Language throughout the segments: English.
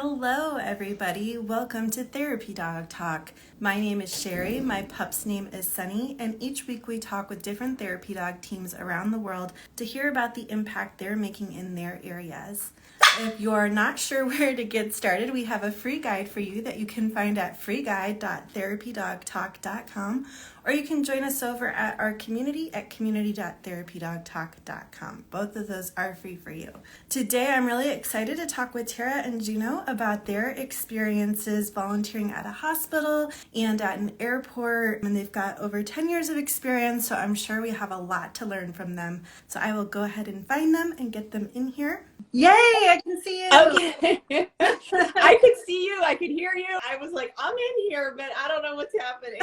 Hello, everybody. Welcome to Therapy Dog Talk. My name is Sherry. My pup's name is Sunny, and each week we talk with different therapy dog teams around the world to hear about the impact they're making in their areas. If you're not sure where to get started, we have a free guide for you that you can find at freeguide.therapydogtalk.com, or you can join us over at our community at community.therapydogtalk.com. Both of those are free for you. Today, I'm really excited to talk with Tara and Juno about their experiences volunteering at a hospital and at an airport. And they've got over 10 years of experience, so I'm sure we have a lot to learn from them. So I will go ahead and find them and get them in here. Yay, I can see you. Okay. I could see you. I could hear you. I was like, I'm in here, but I don't know what's happening.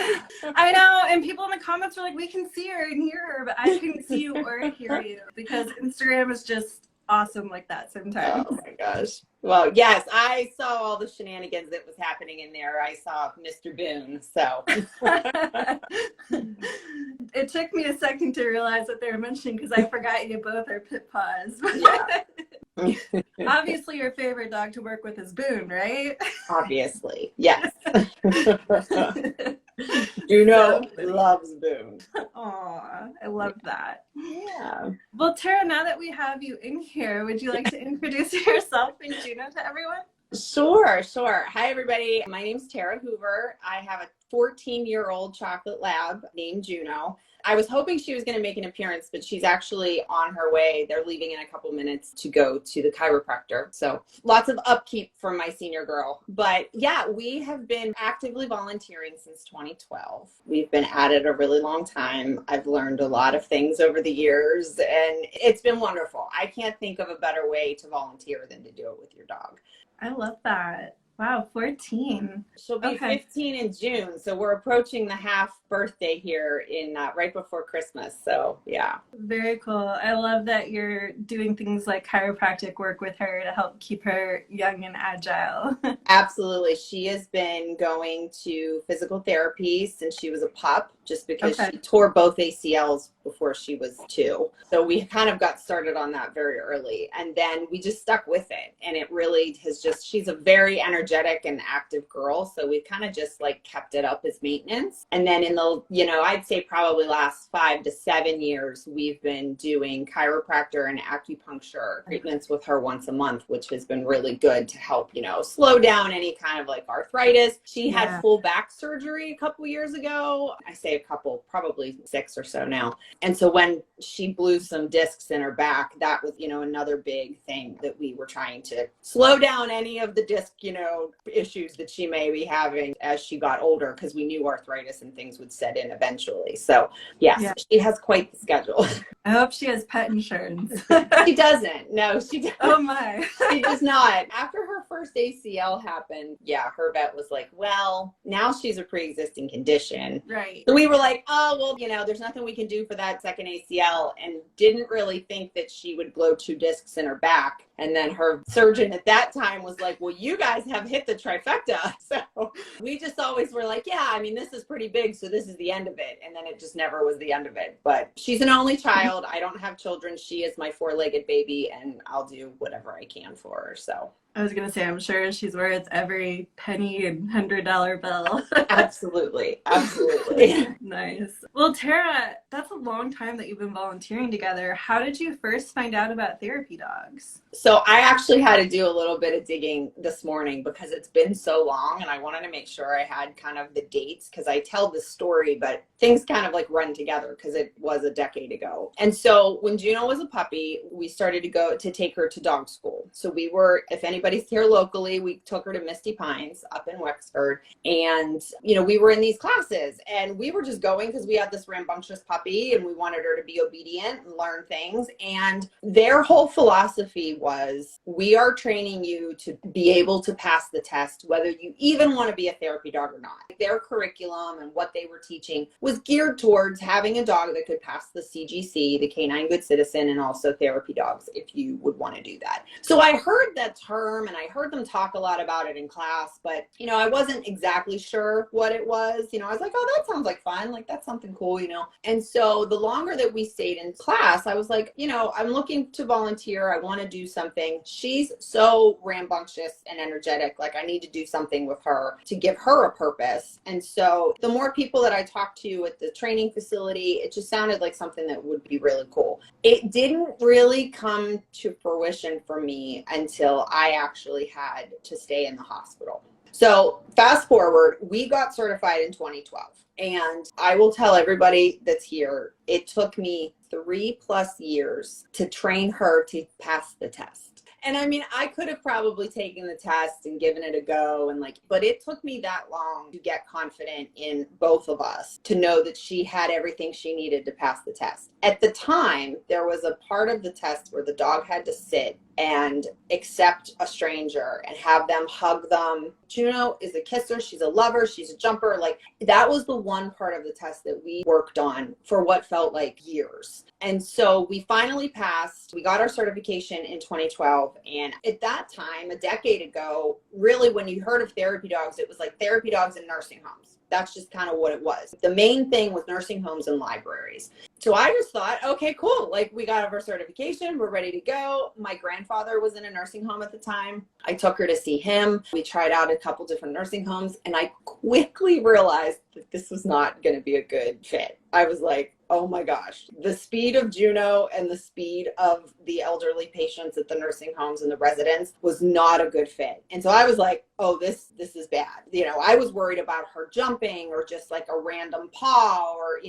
I know. And people in the comments were like, we can see her and hear her, but I couldn't see you or hear you because Instagram is just awesome like that sometimes. Oh my gosh. Well, yes, I saw all the shenanigans that was happening in there. I saw Mr. Boone, so. It took me a second to realize what they were mentioning because I forgot you both are PIT PAWS. Yeah. Obviously, your favorite dog to work with is Boone, right? Obviously, yes. Juno loves Boone. Aw, I love that. Yeah. Well, Tara, now that we have you in here, would you like to introduce yourself and Juno to everyone? Sure. Hi, everybody. My name's Tara Hoover. I have a 14-year-old chocolate lab named Juno. I was hoping she was going to make an appearance, but she's actually on her way. They're leaving in a couple minutes to go to the chiropractor. So lots of upkeep for my senior girl. But yeah, we have been actively volunteering since 2012. We've been at it a really long time. I've learned a lot of things over the years, and it's been wonderful. I can't think of a better way to volunteer than to do it with your dog. I love that. Wow, 14. She'll be 15 in June, so we're approaching the half birthday here in right before Christmas. So yeah. Very cool. I love that you're doing things like chiropractic work with her to help keep her young and agile. Absolutely. She has been going to physical therapy since she was a pup, just because she tore both ACLs before she was 2. So we kind of got started on that very early, and then we just stuck with it. And it really has just, she's a very energetic and active girl. So we kind of just like kept it up as maintenance. And then in the, I'd say probably last 5 to 7 years, we've been doing chiropractor and acupuncture treatments with her once a month, which has been really good to help, slow down any kind of like arthritis. She had full back surgery a couple years ago. I say a couple, probably 6 or so now. And so when she blew some discs in her back, that was, another big thing that we were trying to slow down any of the disc, issues that she may be having as she got older, because we knew arthritis and things would set in eventually. So yes, she has quite the schedule. I hope she has pet insurance. She doesn't. No, she doesn't. Oh my. She does not. After her first ACL happened, her vet was like, well, now she's a pre-existing condition. Right. So we were like, oh, well, there's nothing we can do for that second ACL, and didn't really think that she would blow 2 discs in her back. And then her surgeon at that time was like, well, you guys have hit the trifecta. So we just always were like, this is pretty big, so this is the end of it. And then it just never was the end of it. But she's an only child. I don't have children. She is my 4-legged baby, and I'll do whatever I can for her. So I was going to say, I'm sure she's worth every penny and $100 bill. Absolutely. Nice. Well, Tara, that's a long time that you've been volunteering together. How did you first find out about therapy dogs? So I actually had to do a little bit of digging this morning because it's been so long, and I wanted to make sure I had kind of the dates, because I tell the story, but things kind of like run together because it was a decade ago. And so when Juno was a puppy, we started to take her to dog school. So we were, if anybody's here locally, we took her to Misty Pines up in Wexford. And, we were in these classes, and we were just going because we had this rambunctious puppy and we wanted her to be obedient and learn things. And their whole philosophy was, we are training you to be able to pass the test, whether you even want to be a therapy dog or not. Their curriculum and what they were teaching was geared towards having a dog that could pass the CGC, the Canine Good Citizen, and also therapy dogs if you would want to do that. So I heard that term, and I heard them talk a lot about it in class, but, I wasn't exactly sure what it was. I was like, oh, that sounds like fun. Like, that's something cool, And so the longer that we stayed in class, I was like, I'm looking to volunteer. I want to do something. something. She's so rambunctious and energetic. Like, I need to do something with her to give her a purpose. And so the more people that I talked to at the training facility, it just sounded like something that would be really cool. It didn't really come to fruition for me until I actually had to stay in the hospital. So fast forward, we got certified in 2012. And I will tell everybody that's here, it took me 3+ years to train her to pass the test. And I mean, I could have probably taken the test and given it a go and but it took me that long to get confident in both of us, to know that she had everything she needed to pass the test. At the time, there was a part of the test where the dog had to sit and accept a stranger and have them hug them. Juno is a kisser. She's a lover. She's a jumper. That was the one part of the test that we worked on for what felt like years. And so we finally passed. We got our certification in 2012. And at that time, a decade ago, really when you heard of therapy dogs, it was like therapy dogs in nursing homes. That's just kind of what it was. The main thing was nursing homes and libraries. So I just thought, okay, cool. We got our certification. We're ready to go. My grandfather was in a nursing home at the time. I took her to see him. We tried out a couple different nursing homes, and I quickly realized that this was not going to be a good fit. I was like, oh my gosh, the speed of Juno and the speed of the elderly patients at the nursing homes and the residents was not a good fit. And so I was like, oh, this is bad. I was worried about her jumping or just a random paw or,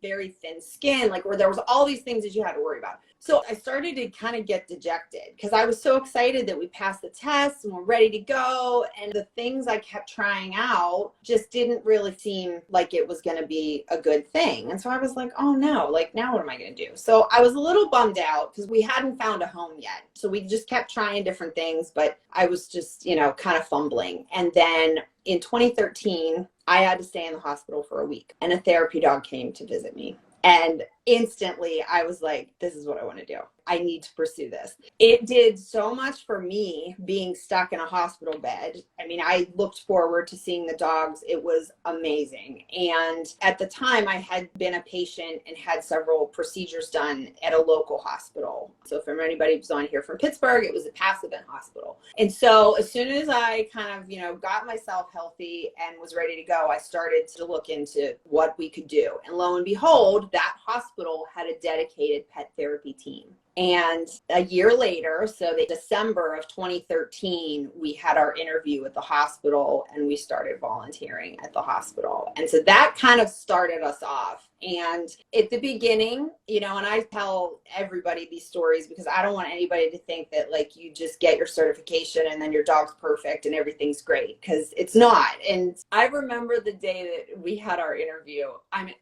very thin skin, where there was all these things that you had to worry about. So I started to kind of get dejected because I was so excited that we passed the test and we're ready to go. And the things I kept trying out just didn't really seem like it was going to be a good thing. And so I was like, oh no, now what am I going to do? So I was a little bummed out because we hadn't found a home yet. So we just kept trying different things, but I was just, kind of fumbling. And then in 2013, I had to stay in the hospital for a week, and a therapy dog came to visit me. And instantly I was like, this is what I want to do. I need to pursue this. It did so much for me being stuck in a hospital bed. I mean, I looked forward to seeing the dogs. It was amazing. And at the time I had been a patient and had several procedures done at a local hospital. So if anybody who's on here from Pittsburgh, it was a passive event hospital. And so as soon as I kind of, got myself healthy and was ready to go, I started to look into what we could do. And lo and behold, that hospital had a dedicated pet therapy team. And a year later, so the December of 2013, we had our interview at the hospital and we started volunteering at the hospital. And so that kind of started us off. And at the beginning, and I tell everybody these stories because I don't want anybody to think that you just get your certification and then your dog's perfect and everything's great, because it's not. And I remember the day that we had our interview,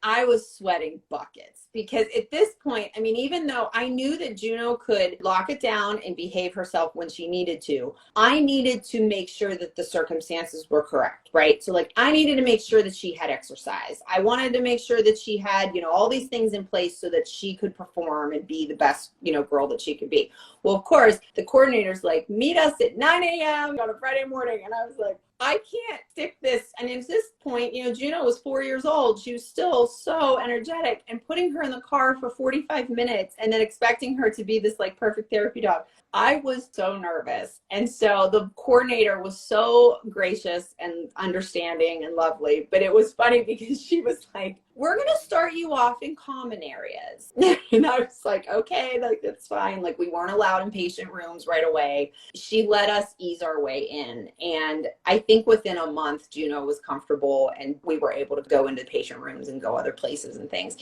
I was sweating buckets because at this point, even though I knew that Juno could lock it down and behave herself when she needed to, I needed to make sure that the circumstances were correct, right? So I needed to make sure that she had exercise. I wanted to make sure that she had, all these things in place so that she could perform and be the best, girl that she could be. Well, of course, the coordinator's like, meet us at 9 a.m. on a Friday morning. And I was like, I can't stick this. And at this point, Juno was 4 years old. She was still so energetic, and putting her in the car for 45 minutes and then expecting her to be this perfect therapy dog. I was so nervous. And so the coordinator was so gracious and understanding and lovely. But it was funny because she was like, we're going to start you off in common areas. And I was like, okay, that's fine. We weren't allowed in patient rooms right away. She let us ease our way in. And I think within a month, Juno was comfortable and we were able to go into patient rooms and go other places and things.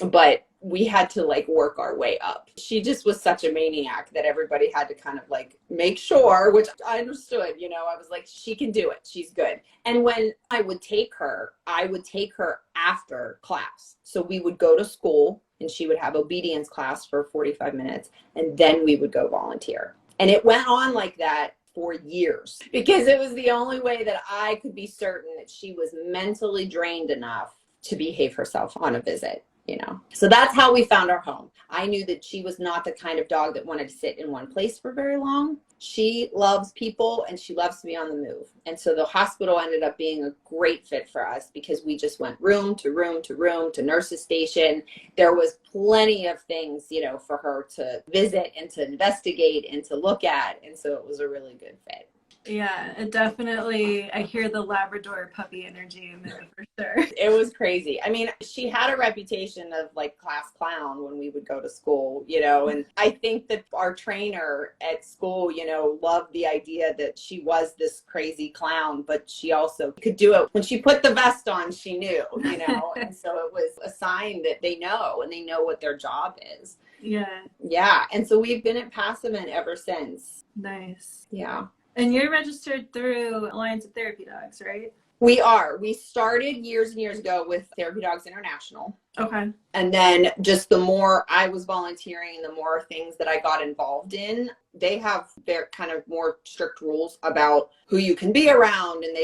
But we had to work our way up. She just was such a maniac that everybody had to kind of make sure, which I understood, I was like, she can do it. She's good. And when I would take her after class. So we would go to school and she would have obedience class for 45 minutes and then we would go volunteer. And it went on like that for years because it was the only way that I could be certain that she was mentally drained enough to behave herself on a visit. So that's how we found our home. I knew that she was not the kind of dog that wanted to sit in one place for very long. She loves people and she loves to be on the move. And so the hospital ended up being a great fit for us because we just went room to room to room to nurse's station. There was plenty of things, you know, for her to visit and to investigate and to look at. And so it was a really good fit. Yeah, it definitely, I hear the Labrador puppy energy in there for sure. It was crazy. I mean, she had a reputation of like class clown when we would go to school, you know, and I think that our trainer at school, you know, loved the idea that she was this crazy clown, but she also could do it. When she put the vest on, she knew, you know, and so it was a sign that they know and they know what their job is. Yeah. Yeah. And so we've been at PASSIVant ever since. Nice. Yeah. And you're registered through Alliance of Therapy Dogs, right? We are. We started years and years ago with Therapy Dogs International. Okay. And then just the more I was volunteering, the more things that I got involved in, they have their kind of more strict rules about who you can be around. And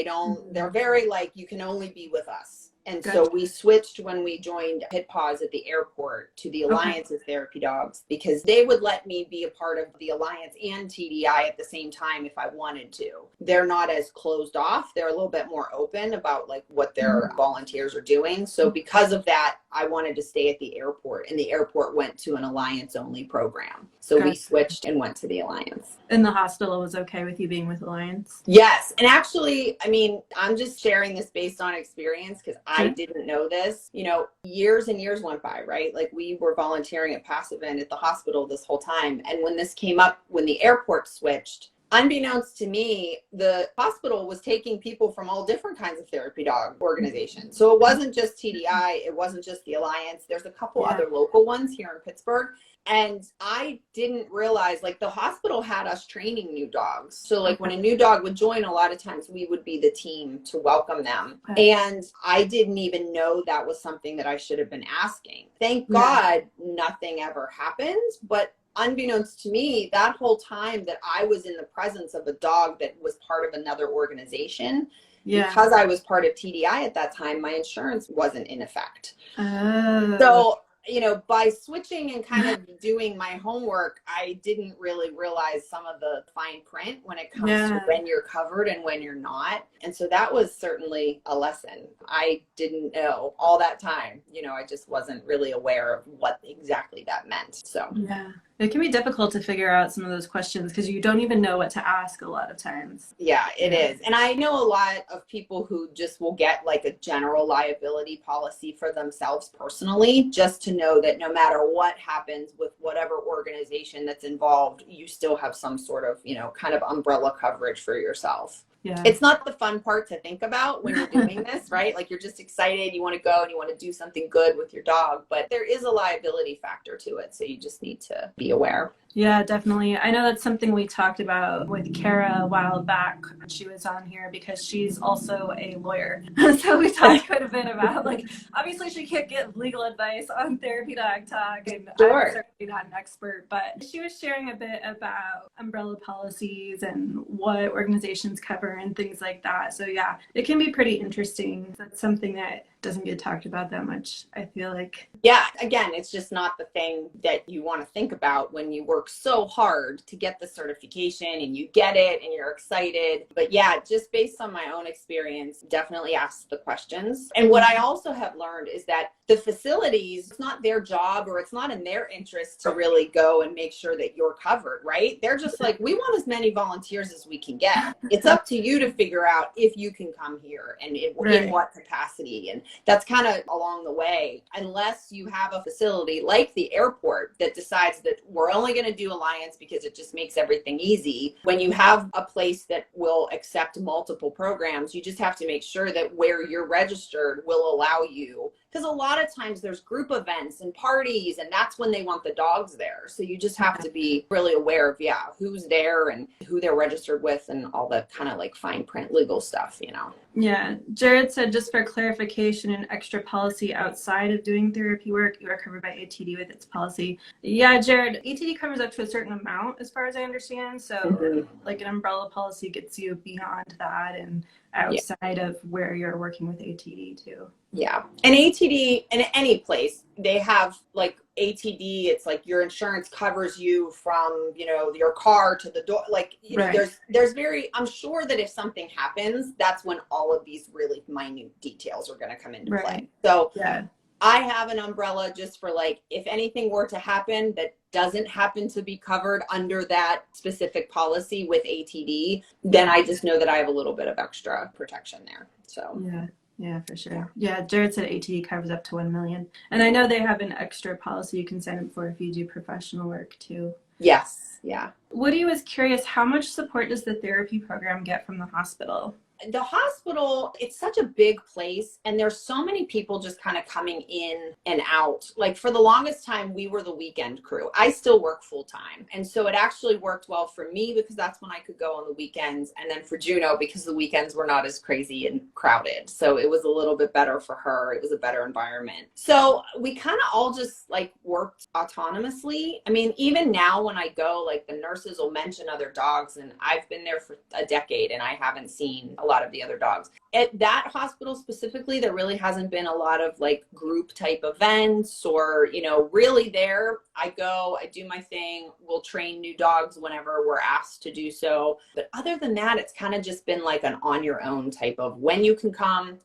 they're very like, you can only be with us. And Gotcha. so we switched when we joined PIT PAWS at the airport to the Alliance of Therapy Dogs because they would let me be a part of the Alliance and TDI at the same time if I wanted to. They're not as closed off. They're a little bit more open about like what their volunteers are doing. So because of that, I wanted to stay at the airport and the airport went to an Alliance only program. So we switched and went to the Alliance. And the hospital was okay with you being with Alliance? Yes. And actually, I mean, I'm just sharing this based on experience because I didn't know this. You know, years and years went by, right? Like we were volunteering at PASSIVant at the hospital this whole time. And when this came up, when the airport switched, unbeknownst to me, the hospital was taking people from all different kinds of therapy dog organizations. So it wasn't just TDI. It wasn't just the Alliance. There's a couple other local ones here in Pittsburgh. And I didn't realize, like, the hospital had us training new dogs. So, like, when a new dog would join, a lot of times we would be the team to welcome them. And I didn't even know that was something that I should have been asking. Thank God nothing ever happened. But unbeknownst to me, that whole time that I was in the presence of a dog that was part of another organization, because I was part of TDI at that time, my insurance wasn't in effect. So, you know, by switching and kind of doing my homework, I didn't really realize some of the fine print when it comes to when you're covered and when you're not. And so that was certainly a lesson. I didn't know all that time. You know, I just wasn't really aware of what exactly that meant. So it can be difficult to figure out some of those questions because you don't even know what to ask a lot of times. Yeah, it is. And I know a lot of people who just will get like a general liability policy for themselves personally, just to know that no matter what happens with whatever organization that's involved, you still have some sort of, you know, kind of umbrella coverage for yourself. Yeah. It's not the fun part to think about when you're doing this, right? Like you're just excited, you want to go and you want to do something good with your dog, but there is a liability factor to it. So you just need to be aware. Yeah, definitely. I know that's something we talked about with Kara a while back when she was on here because she's also a lawyer. So we talked quite a bit about, like, obviously she can't give legal advice on Therapy Dog Talk, and I'm certainly not an expert, but she was sharing a bit about umbrella policies and what organizations cover and things like that. So yeah, it can be pretty interesting. That's something that doesn't get talked about that much, I feel like. Yeah, again, it's just not the thing that you want to think about when you work so hard to get the certification and you get it and you're excited. But yeah, just based on my own experience, definitely ask the questions. And what I also have learned is that the facilities, it's not their job or it's not in their interest to really go and make sure that you're covered, right? They're just like, we want as many volunteers as we can get. It's up to you to figure out if you can come here and in what capacity. And that's kind of along the way, unless you have a facility like the airport that decides that we're only going to do Alliance because it just makes everything easy. When you have a place that will accept multiple programs, you just have to make sure that where you're registered will allow you, because a lot of times there's group events and parties and that's when they want the dogs there. So you just have to be really aware of, who's there and who they're registered with and all the kind of like fine print legal stuff, you know. Yeah. Jared said, just for clarification and extra policy outside of doing therapy work, you are covered by ATD with its policy. Yeah, Jared, ATD covers up to a certain amount as far as I understand. So like an umbrella policy gets you beyond that and outside of where you're working with ATD too. Yeah. And ATD in any place, they have like ATD, it's like your insurance covers you from, your car to the door. Like, Right. there's I'm sure that if something happens, that's when all of these really minute details are going to come into play. Right. So Yeah. I have an umbrella just for like, if anything were to happen that doesn't happen to be covered under that specific policy with ATD, then I just know that I have a little bit of extra protection there. So Yeah. Yeah, for sure. Yeah, Jared said ATD covers up to 1 million. And I know they have an extra policy you can sign up for if you do professional work too. yes. Yeah. Woody was curious, how much support does the therapy program get from the hospital? The hospital, it's such a big place, and there's so many people just kind of coming in and out. Like for the longest time, we were the weekend crew. I still work full time. And so it actually worked well for me because that's when I could go on the weekends. And then for Juno, because the weekends were not as crazy and crowded. So it was a little bit better for her. It was a better environment. So we kind of all just like worked autonomously. I mean, even now when I go, like the nurses will mention other dogs, and I've been there for a decade and I haven't seen a lot of the other dogs. At that hospital specifically, there really hasn't been a lot of like group type events or, really there. I go, I do my thing. We'll train new dogs whenever we're asked to do so. But other than that, it's kind of just been like an on your own type of when you can come.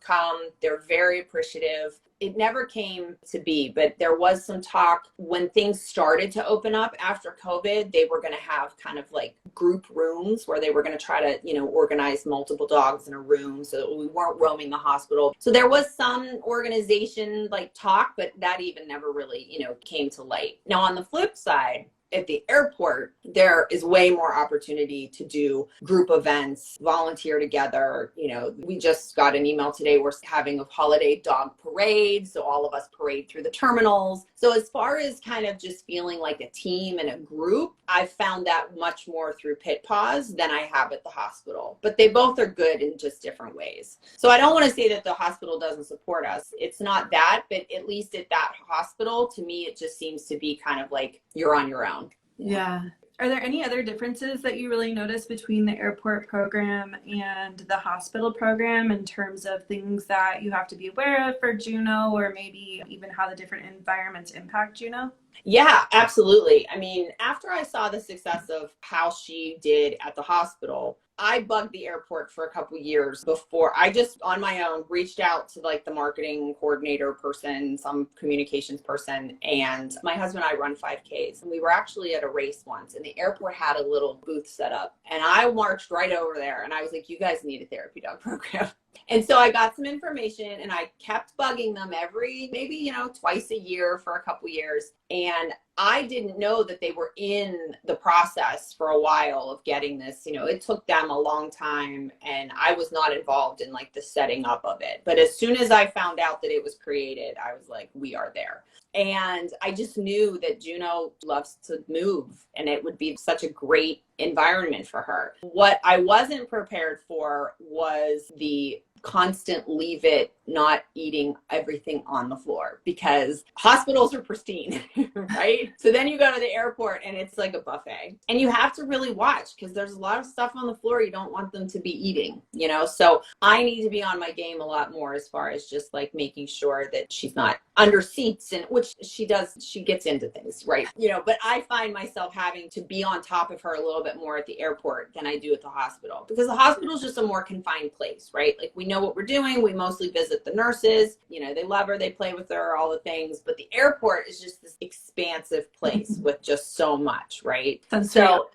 They're very appreciative. It never came to be, but there was some talk when things started to open up after COVID, they were going to have kind of like group rooms where they were going to try to, organize multiple dogs in a room so that we weren't roaming the hospital. So there was some organization like talk, but that even never really, came to light. Now on the flip side, at the airport, there is way more opportunity to do group events, volunteer together. We just got an email today. We're having a holiday dog parade. So all of us parade through the terminals. So as far as kind of just feeling like a team and a group, I found that much more through PIT PAWS than I have at the hospital. But they both are good in just different ways. So I don't want to say that the hospital doesn't support us. It's not that, but at least at that hospital, to me, it just seems to be kind of like you're on your own. Yeah. Are there any other differences that you really notice between the airport program and the hospital program in terms of things that you have to be aware of for Juno, or maybe even how the different environments impact Juno? Yeah, absolutely. I mean, after I saw the success of how she did at the hospital, I bugged the airport for a couple years before I just on my own reached out to like the marketing coordinator person, some communications person, and my husband and I run 5Ks, and we were actually at a race once, and the airport had a little booth set up, and I marched right over there and I was like, you guys need a therapy dog program. And so I got some information and I kept bugging them maybe twice a year for a couple years. And I didn't know that they were in the process for a while of getting this. It took them a long time, and I was not involved in like the setting up of it. But as soon as I found out that it was created, I was like, we are there. And I just knew that Juno loves to move, and it would be such a great environment for her. What I wasn't prepared for was the constant leave it, not eating everything on the floor, because hospitals are pristine, right? So then you go to the airport and it's like a buffet, and you have to really watch because there's a lot of stuff on the floor you don't want them to be eating, so I need to be on my game a lot more as far as just like making sure that she's not under seats, and which she does, she gets into things, right? But I find myself having to be on top of her a little bit more at the airport than I do at the hospital, because the hospital is just a more confined place, right? Like we know what we're doing. We mostly visit the nurses, they love her, they play with her, all the things. But the airport is just this expansive place with just so much, right? So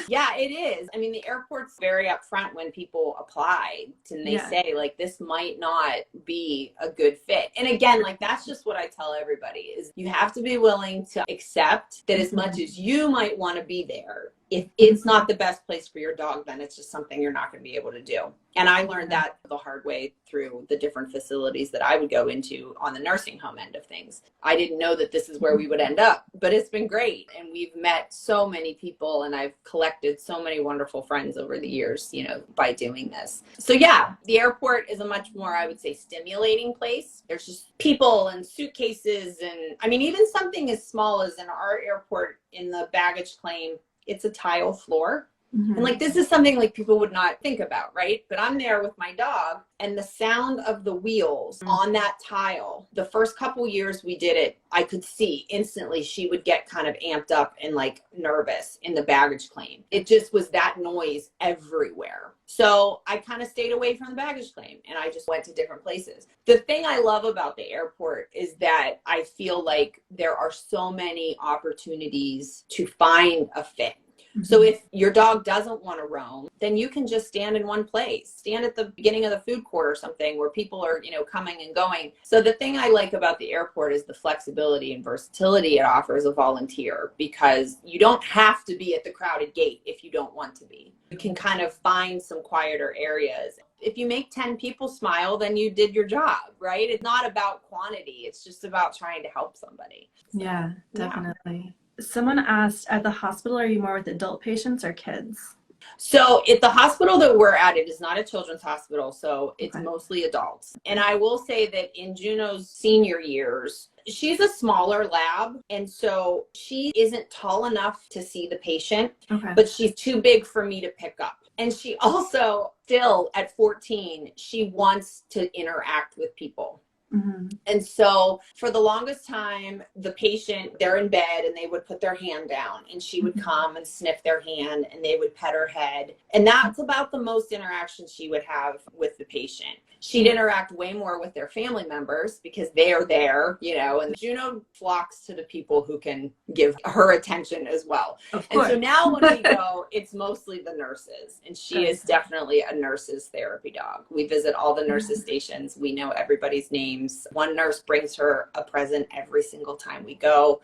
yeah, it is. I mean, the airport's very upfront when people apply, and they say like, this might not be a good fit. And again, like that's just what I tell everybody is you have to be willing to accept that as much as you might want to be there, if it's not the best place for your dog, then it's just something you're not going to be able to do. And I learned that the hard way through the different facilities that I would go into on the nursing home end of things. I didn't know that this is where we would end up, but it's been great. And we've met so many people, and I've collected so many wonderful friends over the years, by doing this. So yeah, the airport is a much more, I would say, stimulating place. There's just people and suitcases. And I mean, even something as small as in our airport in the baggage claim, it's a tile floor. And like, this is something like people would not think about, right? But I'm there with my dog, and the sound of the wheels on that tile, the first couple years we did it, I could see instantly she would get kind of amped up and like nervous in the baggage claim. It just was that noise everywhere. So I kind of stayed away from the baggage claim and I just went to different places. The thing I love about the airport is that I feel like there are so many opportunities to find a fit. So if your dog doesn't want to roam, then you can just stand in one place, stand at the beginning of the food court or something where people are, you know, coming and going. So the thing I like about the airport is the flexibility and versatility it offers a volunteer, because you don't have to be at the crowded gate if you don't want to be. You can kind of find some quieter areas. If you make 10 people smile, then you did your job, right? It's not about quantity. It's just about trying to help somebody. So, yeah, definitely. Someone asked, at the hospital, are you more with adult patients or kids? So at the hospital that we're at, it is not a children's hospital, so it's mostly adults. And I will say that in Juno's senior years, she's a smaller lab, and so she isn't tall enough to see the patient, but she's too big for me to pick up. And she also, still at 14, she wants to interact with people. And so for the longest time, the patient, they're in bed and they would put their hand down and she would come and sniff their hand and they would pet her head. And that's about the most interaction she would have with the patient. She'd interact way more with their family members because they are there, you know, and Juno flocks to the people who can give her attention as well. And so now when we go, it's mostly the nurses, and she is definitely a nurse's therapy dog. We visit all the nurses' stations. We know everybody's names. One nurse brings her a present every single time we go.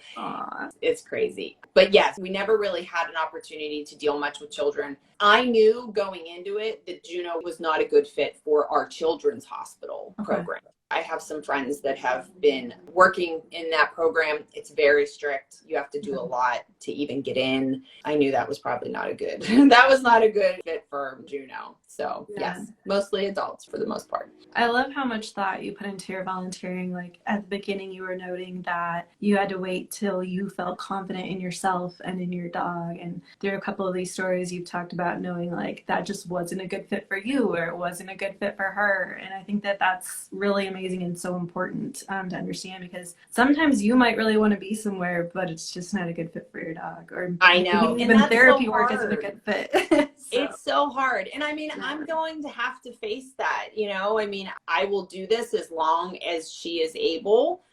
It's crazy. But yes, we never really had an opportunity to deal much with children. I knew going into it that Juno was not a good fit for our children's hospital program. I have some friends that have been working in that program. It's very strict. You have to do a lot to even get in. I knew that was probably not a good, that was not a good fit for Juno. So yes, mostly adults for the most part. I love how much thought you put into your volunteering. Like at the beginning, you were noting that you had to wait till you felt confident in yourself and in your dog. And there are a couple of these stories you've talked about knowing like that just wasn't a good fit for you, or it wasn't a good fit for her. And I think that that's really amazing and so important to understand, because sometimes you might really want to be somewhere, but it's just not a good fit for your dog. Or I know, even therapy work isn't a good fit. It's so hard. And I mean, I'm going to have to face that, you know, I mean, I will do this as long as she is able,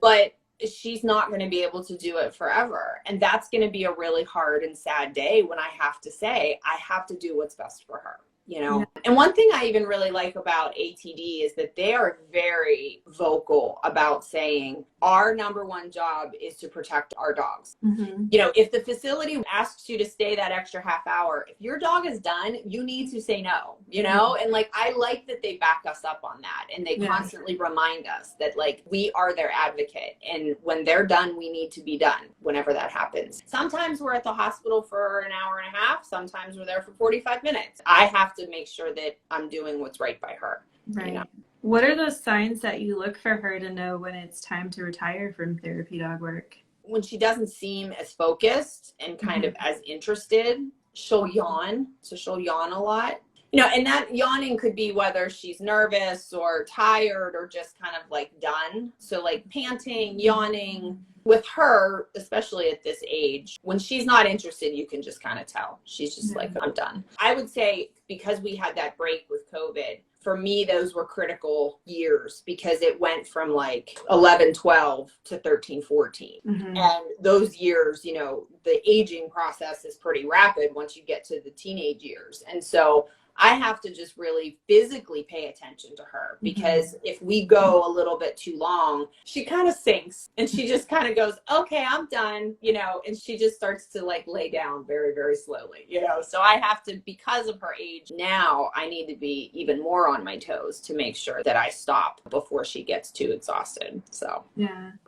but she's not going to be able to do it forever. And that's going to be a really hard and sad day when I have to say, I have to do what's best for her. You know, and one thing I even really like about ATD is that they are very vocal about saying our number one job is to protect our dogs. You know, if the facility asks you to stay that extra half hour, if your dog is done, you need to say no, you know, and like, I like that they back us up on that. And they constantly remind us that like, we are their advocate. And when they're done, we need to be done whenever that happens. Sometimes we're at the hospital for an hour and a half. Sometimes we're there for 45 minutes. I have to make sure that I'm doing what's right by her. You know? What are those signs that you look for her to know when it's time to retire from therapy dog work? When she doesn't seem as focused and kind of as interested, she'll yawn. So she'll yawn a lot. You know, and that yawning could be whether she's nervous or tired or just kind of like done. So like panting, yawning. With her, especially at this age, when she's not interested, you can just kind of tell. She's just like, I'm done. I would say because we had that break with COVID, for me, those were critical years because it went from like 11, 12 to 13, 14. And those years, you know, the aging process is pretty rapid once you get to the teenage years. And so I have to just really physically pay attention to her because if we go a little bit too long, she kind of sinks and she just kind of goes, okay, I'm done, you know, and she just starts to like lay down very, very slowly, you know. So I have to, because of her age now, I need to be even more on my toes to make sure that I stop before she gets too exhausted. So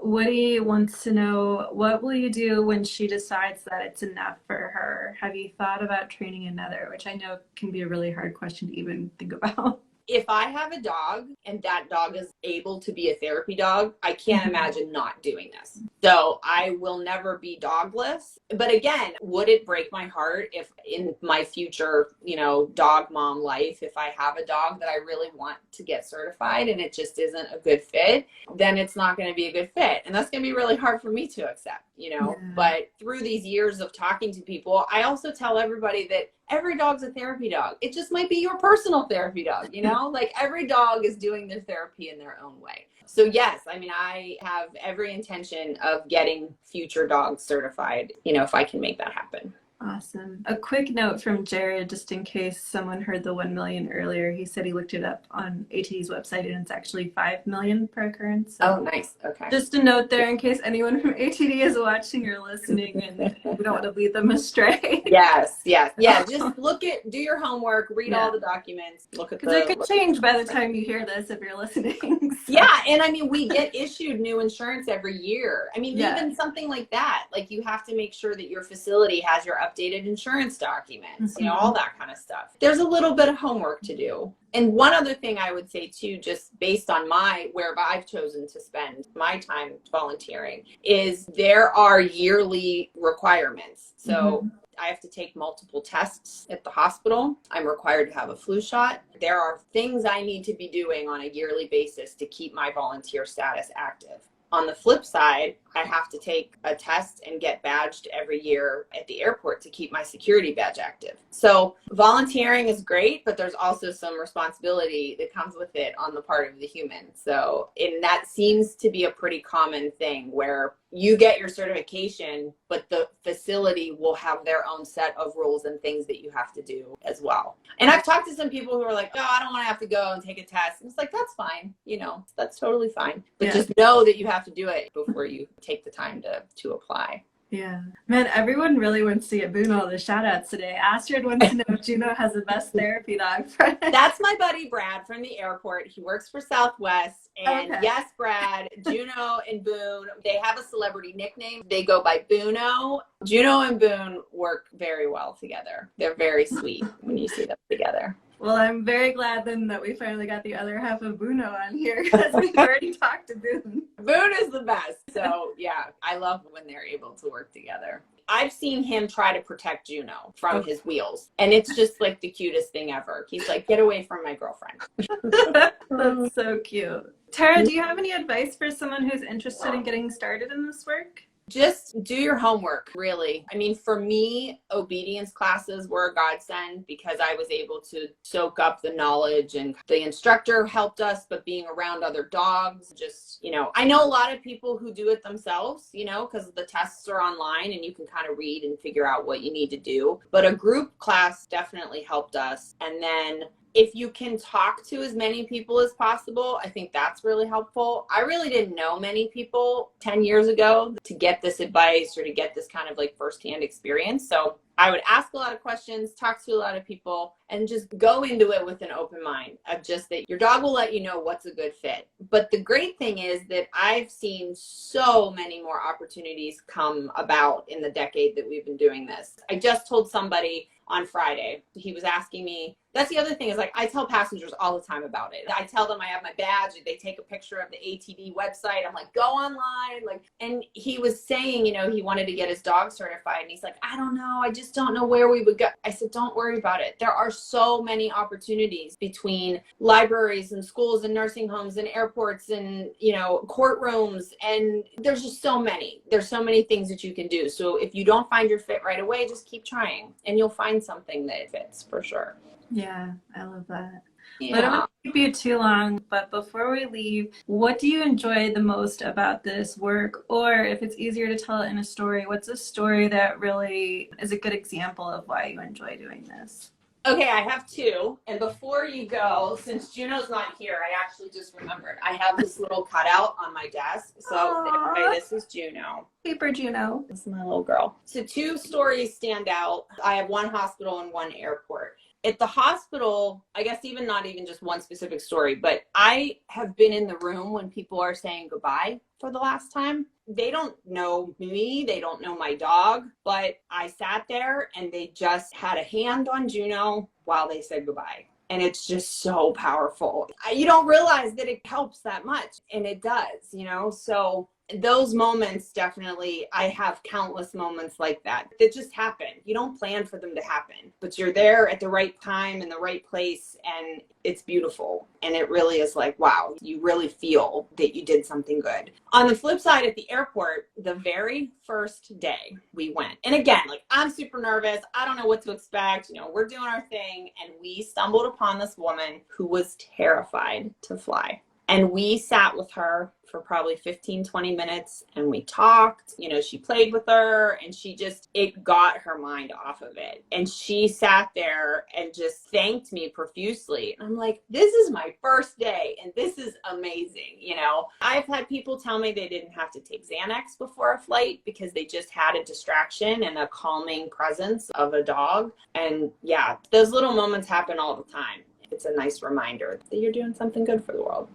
Woody wants to know, what will you do when she decides that it's enough for her? Have you thought about training another, which I know can be a really hard question to even think about. If I have a dog and that dog is able to be a therapy dog, I can't imagine not doing this. So I will never be dogless. But again, would it break my heart if in my future, dog mom life, if I have a dog that I really want to get certified and it just isn't a good fit, then it's not going to be a good fit. And that's going to be really hard for me to accept, Yeah. But through these years of talking to people, I also tell everybody that every dog's a therapy dog. It just might be your personal therapy dog, like every dog is doing their therapy in their own way. So yes, I have every intention of getting future dogs certified, if I can make that happen. Awesome. A quick note from Jared, just in case someone heard the 1 million earlier. He said he looked it up on ATD's website and it's actually 5 million per occurrence. So nice. Okay. Just a note there in case anyone from ATD is watching or listening and we don't want to lead them astray. Yes. Yeah. Just do your homework, read all the documents, look at because it could change by the time you hear this if you're listening. So. Yeah. And we get issued new insurance every year. Even something like that, like you have to make sure that your facility has your updated insurance documents, all that kind of stuff. There's a little bit of homework to do. And one other thing I would say too, just based on where I've chosen to spend my time volunteering, is there are yearly requirements. So I have to take multiple tests at the hospital. I'm required to have a flu shot. There are things I need to be doing on a yearly basis to keep my volunteer status active. On the flip side, I have to take a test and get badged every year at the airport to keep my security badge active. So volunteering is great, but there's also some responsibility that comes with it on the part of the human. So, and that seems to be a pretty common thing where you get your certification, but the facility will have their own set of rules and things that you have to do as well. And I've talked to some people who are like, oh, I don't want to have to go and take a test. And it's like, that's fine. That's totally fine. But just know that you have to do it before you take the time to apply. Yeah. Man, everyone really wants to get Boone all the shout outs today. Astrid wants to know if Juno has the best therapy dog friend. That's my buddy Brad from the airport. He works for Southwest. And yes, Brad, Juno and Boone, they have a celebrity nickname. They go by Boono. Juno and Boone work very well together. They're very sweet when you see them together. Well, I'm very glad then that we finally got the other half of Boono on here because we've already talked to Boone. Boone is the best. So yeah, I love when they're able to work together. I've seen him try to protect Juno from his wheels. And it's just like the cutest thing ever. He's like, get away from my girlfriend. That's so cute. Tara, do you have any advice for someone who's interested in getting started in this work? Just do your homework, really. For me, obedience classes were a godsend because I was able to soak up the knowledge and the instructor helped us, but being around other dogs, I know a lot of people who do it themselves, because the tests are online and you can kind of read and figure out what you need to do. But a group class definitely helped us. And then if you can talk to as many people as possible, I think that's really helpful. I really didn't know many people 10 years ago to get this advice or to get this kind of like firsthand experience. So I would ask a lot of questions, talk to a lot of people, and just go into it with an open mind of just that your dog will let you know what's a good fit. But the great thing is that I've seen so many more opportunities come about in the decade that we've been doing this. I just told somebody on Friday, he was asking me, that's the other thing is like, I tell passengers all the time about it. I tell them I have my badge. They take a picture of the ATD website. I'm like, go online. And he was saying, he wanted to get his dog certified. And he's like, I don't know. I just don't know where we would go. I said, don't worry about it. There are so many opportunities between libraries and schools and nursing homes and airports and, courtrooms. And there's just so many. There's so many things that you can do. So if you don't find your fit right away, just keep trying and you'll find something that fits for sure. Yeah, I love that. Yeah. I don't want to keep you too long, but before we leave, what do you enjoy the most about this work? Or if it's easier to tell it in a story, what's a story that really is a good example of why you enjoy doing this? Okay, I have two. And before you go, since Juno's not here, I actually just remembered. I have this little cutout on my desk. So this is Juno. Paper Juno. This is my little girl. So two stories stand out. I have one hospital and one airport. At the hospital, I guess not even just one specific story, but I have been in the room when people are saying goodbye for the last time. They don't know me, they don't know my dog, but I sat there and they just had a hand on Juno while they said goodbye. And it's just so powerful. You don't realize that it helps that much, and it does, So those moments, definitely, I have countless moments like that just happen. You don't plan for them to happen, but you're there at the right time in the right place, and it's beautiful. And it really is like, wow, you really feel that you did something good. On the flip side, at the airport, the very first day we went, and again, like, I'm super nervous. I don't know what to expect. We're doing our thing, and we stumbled upon this woman who was terrified to fly. And we sat with her for probably 15, 20 minutes, and we talked. She played with her, and it got her mind off of it. And she sat there and just thanked me profusely. And I'm like, this is my first day, and this is amazing. I've had people tell me they didn't have to take Xanax before a flight because they just had a distraction and a calming presence of a dog. And yeah, those little moments happen all the time. It's a nice reminder that you're doing something good for the world.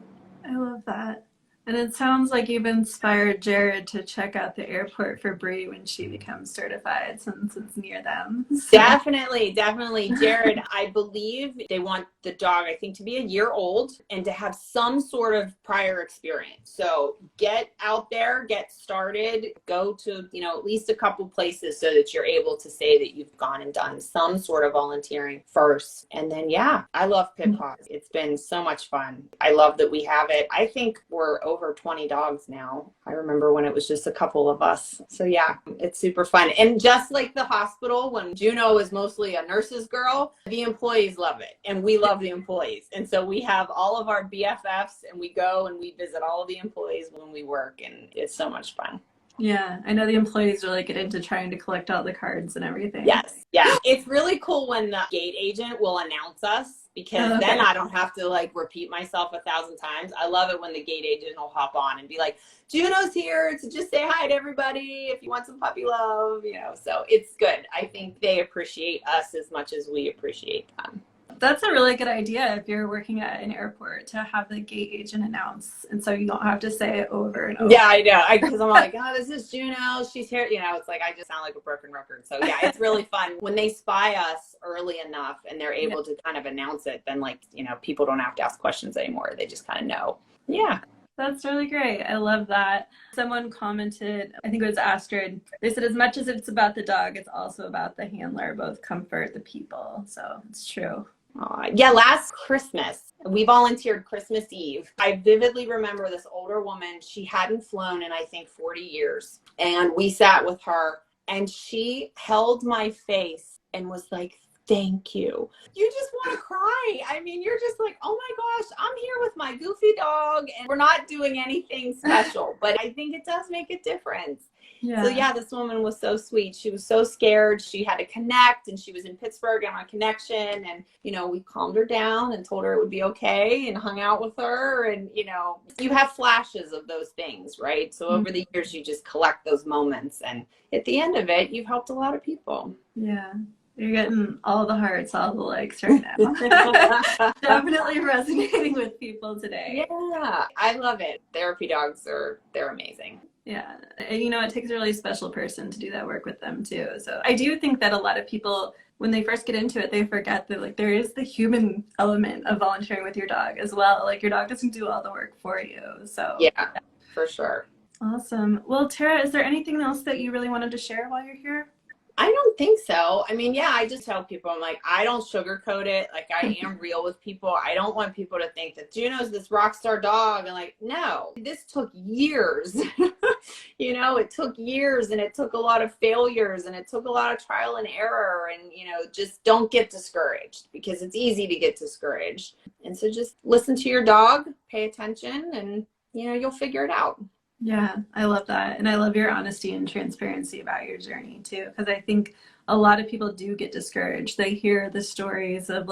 I love that. And it sounds like you've inspired Jared to check out the airport for Bree when she becomes certified, since it's near them. So. Definitely. Jared, I believe they want the dog, I think, to be a year old and to have some sort of prior experience. So get out there, get started, go to, at least a couple places so that you're able to say that you've gone and done some sort of volunteering first. And then, yeah, I love PIT PAWS. It's been so much fun. I love that we have it. I think we're over 20 dogs now. I remember when it was just a couple of us. So yeah, it's super fun. And just like the hospital, when Juno is mostly a nurse's girl, the employees love it. And we love the employees. And so we have all of our BFFs, and we go and we visit all of the employees when we work, and it's so much fun. Yeah, I know the employees really get into trying to collect all the cards and everything. Yes, yeah. It's really cool when the gate agent will announce us, because then I don't have to repeat myself 1,000 times. I love it when the gate agent will hop on and be like, Juno's here to just say hi to everybody if you want some puppy love, so it's good. I think they appreciate us as much as we appreciate them. That's a really good idea if you're working at an airport, to have the gate agent announce, and so you don't have to say it over and over. Yeah, I know. Because I'm like, oh, this is Juno. She's here. It's like I just sound like a broken record. So yeah, it's really fun when they spy us early enough and they're able to kind of announce it. Then people don't have to ask questions anymore. They just kind of know. Yeah. That's really great. I love that. Someone commented, I think it was Astrid, they said, as much as it's about the dog, it's also about the handler, both comfort the people. So it's true. Yeah, last Christmas, we volunteered Christmas Eve. I vividly remember this older woman. She hadn't flown in, I think, 40 years. And we sat with her, and she held my face and was like, thank you. You just want to cry. I mean, you're just like, oh my gosh, I'm here with my goofy dog, and we're not doing anything special. But I think it does make a difference. Yeah. So yeah, this woman was so sweet. She was so scared. She had to connect, and she was in Pittsburgh on a connection, and we calmed her down and told her it would be okay, and hung out with her. And you have flashes of those things, right? So over the years, you just collect those moments, and at the end of it, you've helped a lot of people. Yeah. You're getting all the hearts, all the likes right now. Definitely resonating with people today. Yeah, I love it. Therapy dogs they're amazing. Yeah. And it takes a really special person to do that work with them too. So I do think that a lot of people, when they first get into it, they forget that there is the human element of volunteering with your dog as well. Your dog doesn't do all the work for you. So yeah, for sure. Awesome. Well, Tara, is there anything else that you really wanted to share while you're here? I don't think so. I mean, yeah, I just tell people, I'm like, I don't sugarcoat it. I am real with people. I don't want people to think that Juno's this rock star dog. And no, this took years. It took years, and it took a lot of failures, and it took a lot of trial and error. And, just don't get discouraged, because it's easy to get discouraged. And so just listen to your dog, pay attention, and, you'll figure it out. Yeah, I love that. And I love your honesty and transparency about your journey too, because I think a lot of people do get discouraged. They hear the stories of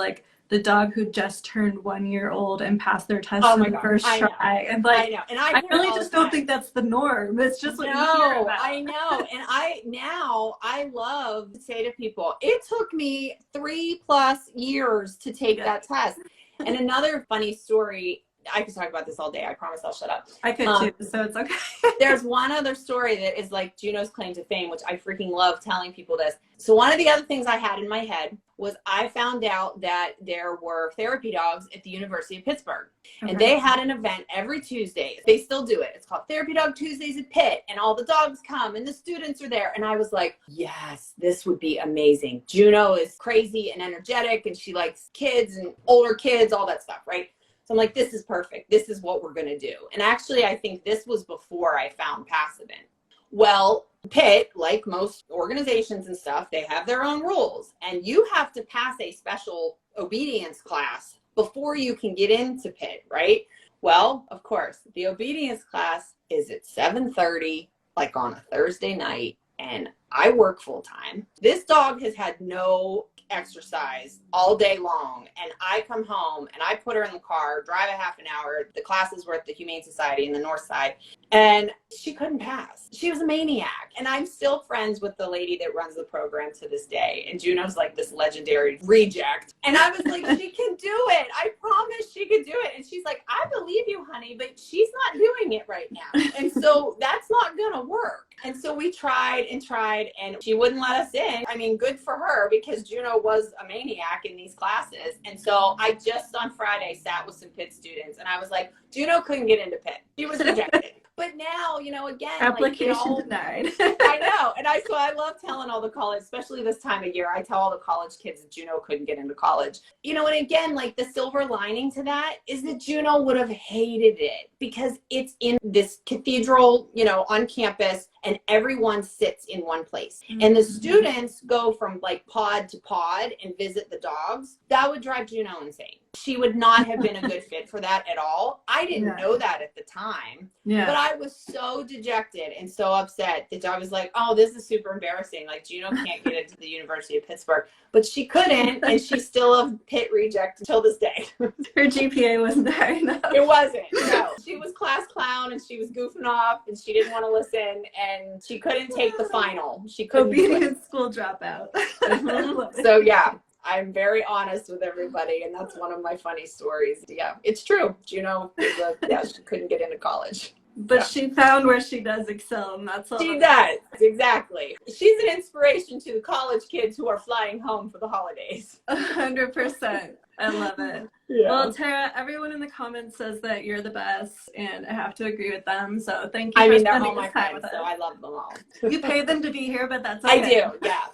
the dog who just turned 1 year old and passed their test on the first try. And I know. And I really just don't think that's the norm. It's just what you hear about. I know. And I love to say to people, it took me 3+ years to take that test. And another funny story, I could talk about this all day. I promise I'll shut up. I could too, so it's okay. There's one other story that is Juno's claim to fame, which I freaking love telling people this. So one of the other things I had in my head was I found out that there were therapy dogs at the University of Pittsburgh. Okay. And they had an event every Tuesday. They still do it. It's called Therapy Dog Tuesdays at Pitt. And all the dogs come and the students are there. And I was like, yes, this would be amazing. Juno is crazy and energetic and she likes kids and older kids, all that stuff, right? So I'm like, this is perfect. This is what we're going to do. And actually, I think this was before I found Passivant. Well, Pitt, like most organizations and stuff, they have their own rules. And you have to pass a special obedience class before you can get into Pitt, right? Well, of course, the obedience class is at 7:30, like on a Thursday night, and I work full time. This dog has had no exercise all day long, and I come home and I put her in the car, drive a half an hour. The classes were at the Humane Society in the North Side, and she couldn't pass. She was a maniac, and I'm still friends with the lady that runs the program to this day, and Juno's like this legendary reject, and I was like, she can do it. I promise she could do it. And she's like, I believe you, honey, but she's not doing it right now, and so that's not gonna work. And so we tried and tried, and she wouldn't let us in. I mean, good for her, because Juno was a maniac in these classes. And so I just on Friday sat with some Pitt students, and I was like, Juno couldn't get into Pitt. She was rejected. But now, again, application denied. I know. And so I love telling all the college, especially this time of year, I tell all the college kids that Juno couldn't get into college. And again, like the silver lining to that is that Juno would have hated it, because it's in this cathedral, on campus, and everyone sits in one place. Mm-hmm. And the students go from like pod to pod and visit the dogs. That would drive Juno insane. She would not have been a good fit for that at all. I didn't know that at the time, but I was so dejected and so upset that I was like, oh, this is super embarrassing. Like, Juno can't get into the University of Pittsburgh, but she couldn't, and she's still a Pitt reject until this day. Her GPA wasn't high enough. It wasn't. No, she was class clown, and she was goofing off, and she didn't want to listen, and she couldn't take the final. She couldn't. Obedient school dropout. Mm-hmm. So yeah. I'm very honest with everybody, and that's one of my funny stories. Yeah, it's true. Juno, she couldn't get into college. But she found where she does excel, and that's all. She does, exactly. She's an inspiration to the college kids who are flying home for the holidays. 100%. I love it. Yeah. Well, Tara, everyone in the comments says that you're the best, and I have to agree with them. So thank you for spending this time with us. So I love them all. You pay them to be here, but that's okay. I do, yeah.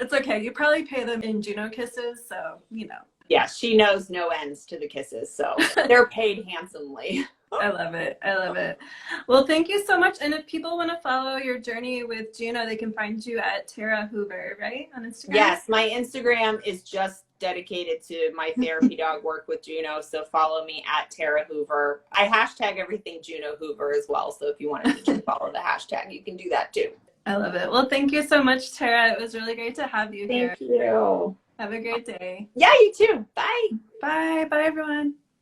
It's okay. You probably pay them in Juno kisses, so Yeah, she knows no ends to the kisses, so they're paid handsomely. I love it. I love it. Well, thank you so much. And if people want to follow your journey with Juno, they can find you at Tara Hoover, right? On Instagram? Yes, my Instagram is just dedicated to my therapy dog work with Juno. So follow me at Tara Hoover. I hashtag everything Juno Hoover as well. So if you want to follow the hashtag, you can do that too. I love it. Well, thank you so much, Tara. It was really great to have you here. Thank you. Have a great day. Yeah, you too. Bye. Bye. Bye, everyone.